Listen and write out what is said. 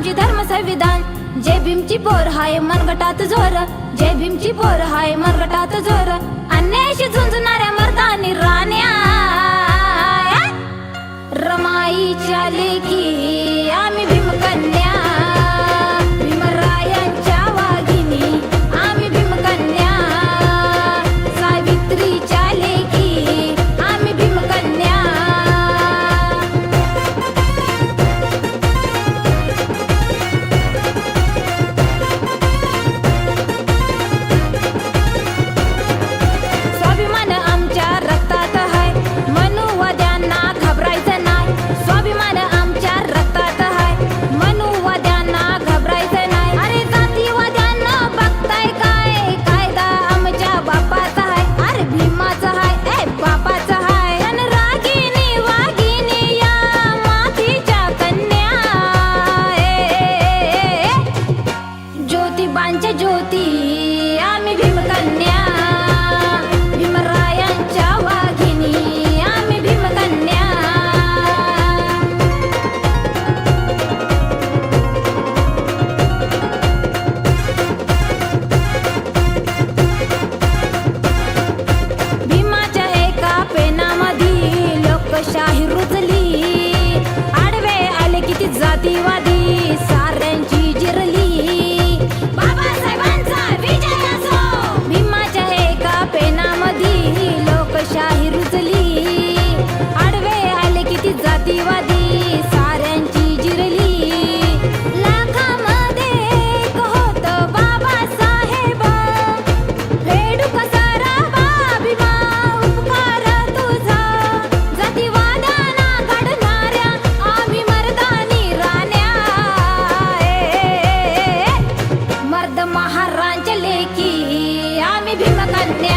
आमची धर्म संविधान। जय भीमची पोर हाय मनगटात जोर, जय भीमची पोर हाय मनगटात जोर। अन्यायाशी झुंजणाऱ्या मर्दानी राण्या, रमाईच्या लेकी आम्ही भीमकन्या, भीमरायांच्या वाघिनी आम्ही भीमकन्या, सावित्रीच्या लेकी आम्ही भीमकन्या। स्वाभिमान आमच्या रक्तात हाय, मनुवाद्यांना घाबरायचं नाही। स्वाभिमान आमच्या रक्तात हाय, मनुवाद्यांना घाबरायचं नाही। अरे जातीवाद्यांना बघताय काय, कायदा आमच्या बापाचा हाय, अरे भीमाचा हाय, ए बापाचा हाय। अन रागिनी वागिनी या मातीच्या कन्या, ज्योतिबांच्या ज्योती आम्ही भीमकन्या, भीमरायांच्या वाघिनी आम्ही भीमकन्या। भीमाच्या एका पेनामध्ये लोकशाही रुजली, आडवे आले किती जातीवादी साऱ्यांची जिरली। बाबासाहेबांचा विजय असो। भीमाच्या एका पेनामध्ये लोकशाही रुजली, आडवे आले किती जातीवादी साऱ्यांची जिरली। लाखामध्ये एक होतं बाबासाहेब, फेडू कसा राबा भीमा उपकार तुझा। जातीवाद्यांना घडणाऱ्या आम्ही मर्दानी राण्या, मर्द महारांच्या लेकी आम्ही भीमकन्या।